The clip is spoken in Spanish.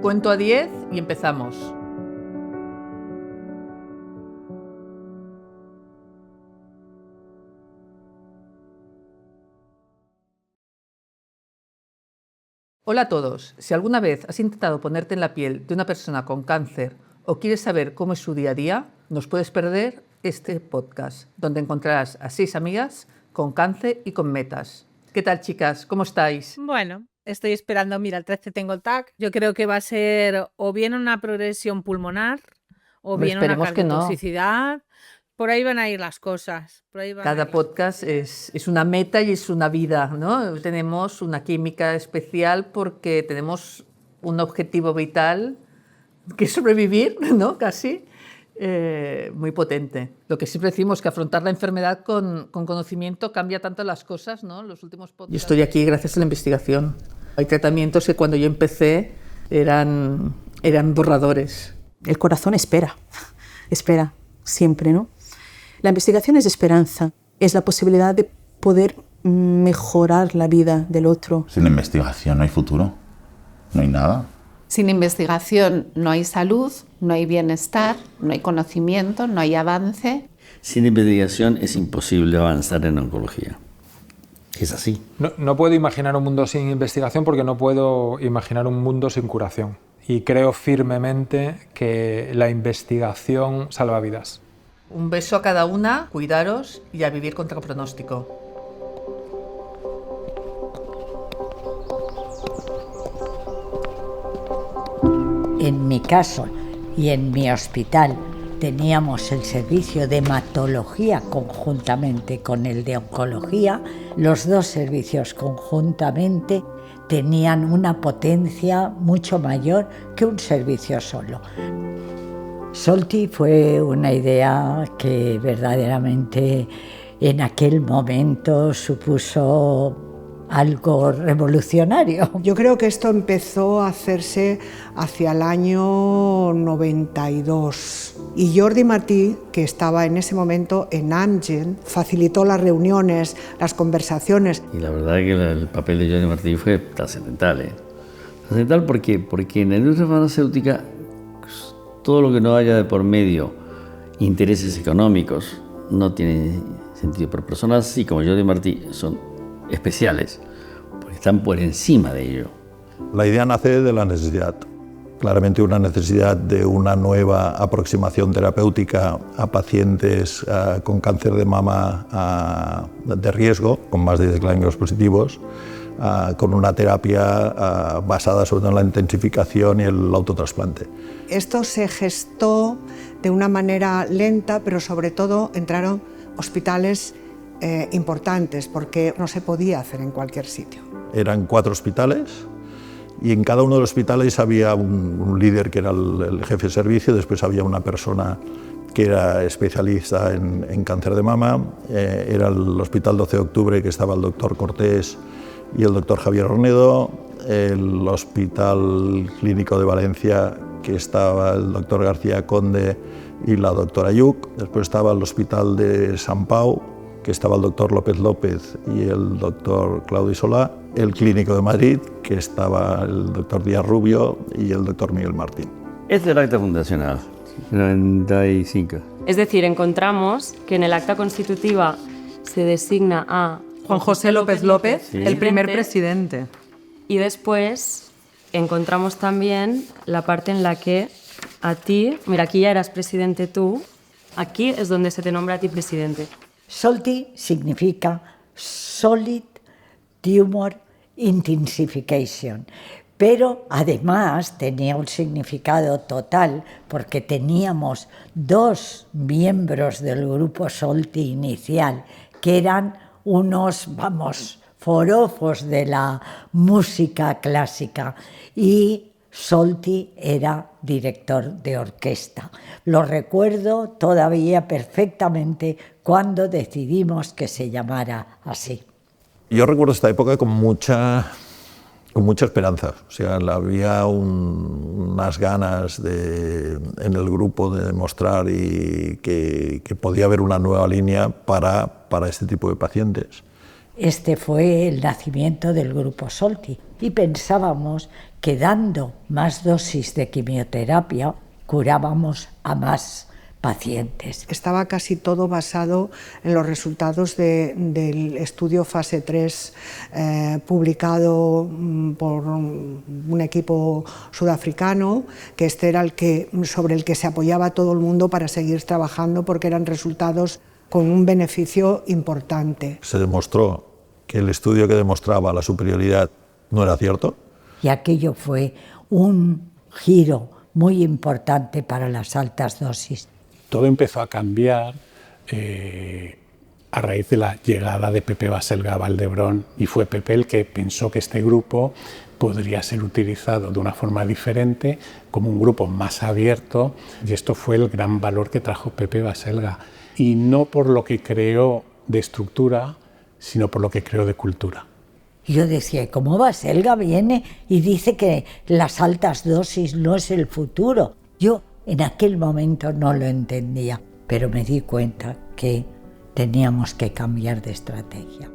Cuento a 10 y empezamos. Hola a todos. Si alguna vez has intentado ponerte en la piel de una persona con cáncer o quieres saber cómo es su día a día, no os puedes perder este podcast, donde encontrarás a 6 amigas con cáncer y con metas. ¿Qué tal, chicas? ¿Cómo estáis? Bueno, estoy esperando, mira, el 13 tengo el TAC. Yo creo que va a ser o bien una progresión pulmonar o Hombre, bien una esperemos que no. cardiotoxicidad. Por ahí van a ir las cosas. Cada podcast es una meta y es una vida, ¿no? Tenemos una química especial porque tenemos un objetivo vital que es sobrevivir, ¿no? Casi. Muy potente. Lo que siempre decimos, que afrontar la enfermedad con conocimiento cambia tanto las cosas, ¿no? Los últimos podcasts. Yo estoy aquí gracias a la investigación. Hay tratamientos que cuando yo empecé eran borradores. El corazón espera siempre, ¿no? La investigación es esperanza, es la posibilidad de poder mejorar la vida del otro. Sin investigación no hay futuro, no hay nada. Sin investigación no hay salud, no hay bienestar, no hay conocimiento, no hay avance. Sin investigación es imposible avanzar en oncología. Es así. No puedo imaginar un mundo sin investigación porque no puedo imaginar un mundo sin curación. Y creo firmemente que la investigación salva vidas. Un beso a cada una, cuidaros y a vivir contra pronóstico. En mi caso y en mi hospital teníamos el servicio de hematología conjuntamente con el de oncología. Los dos servicios conjuntamente tenían una potencia mucho mayor que un servicio solo. Solti fue una idea que verdaderamente en aquel momento supuso algo revolucionario. Yo creo que esto empezó a hacerse hacia el año 92 y Jordi Martí, que estaba en ese momento en Amgen, facilitó las reuniones, las conversaciones. Y la verdad que el papel de Jordi Martí fue trascendental. Trascendental porque en la industria farmacéutica todo lo que no haya de por medio intereses económicos no tiene sentido. Pero personas así como Jordi Martí son especiales, porque están por encima de ello. La idea nace de la necesidad, claramente una necesidad de una nueva aproximación terapéutica a pacientes con cáncer de mama de riesgo, con más de 10 ganglios positivos, con una terapia basada sobre todo en la intensificación y el autotrasplante. Esto se gestó de una manera lenta, pero sobre todo entraron hospitales importantes, porque no se podía hacer en cualquier sitio. Eran 4 hospitales y en cada uno de los hospitales había un líder que era el jefe de servicio, después había una persona que era especialista en cáncer de mama, era el Hospital 12 de Octubre, que estaba el doctor Cortés y el doctor Javier Ornedo, el Hospital Clínico de Valencia, que estaba el doctor García Conde y la doctora Yuc, después estaba el Hospital de Sant Pau, que estaba el doctor López López y el doctor Claudi Solá, el Clínico de Madrid, que estaba el doctor Díaz Rubio y el doctor Miguel Martín. Este es el acta fundacional, 95. Es decir, encontramos que en el acta constitutiva se designa a Juan José López López, sí, el primer presidente. Y después encontramos también la parte en la que a ti, mira, aquí ya eras presidente tú, aquí es donde se te nombra a ti presidente. Solti significa Solid Tumor Intensification, pero además tenía un significado total porque teníamos 2 miembros del grupo Solti inicial que eran unos, forofos de la música clásica, y Solti era director de orquesta. Lo recuerdo todavía perfectamente cuando decidimos que se llamara así. Yo recuerdo esta época con mucha esperanza, o sea, había unas ganas en el grupo de demostrar que podía haber una nueva línea para este tipo de pacientes. Este fue el nacimiento del grupo Solti. y pensábamos que dando más dosis de quimioterapia curábamos a más pacientes. Estaba casi todo basado en los resultados del estudio fase 3 publicado por un equipo sudafricano, que este era sobre el que se apoyaba todo el mundo para seguir trabajando, porque eran resultados con un beneficio importante. Se demostró que el estudio que demostraba la superioridad no era cierto. Y aquello fue un giro muy importante para las altas dosis. Todo empezó a cambiar a raíz de la llegada de Pepe Baselga a Valdebrón, y fue Pepe el que pensó que este grupo podría ser utilizado de una forma diferente, como un grupo más abierto, y esto fue el gran valor que trajo Pepe Baselga, y no por lo que creó de estructura, sino por lo que creó de cultura. Yo decía, ¿cómo Baselga viene y dice que las altas dosis no es el futuro? Yo en aquel momento no lo entendía, pero me di cuenta que teníamos que cambiar de estrategia.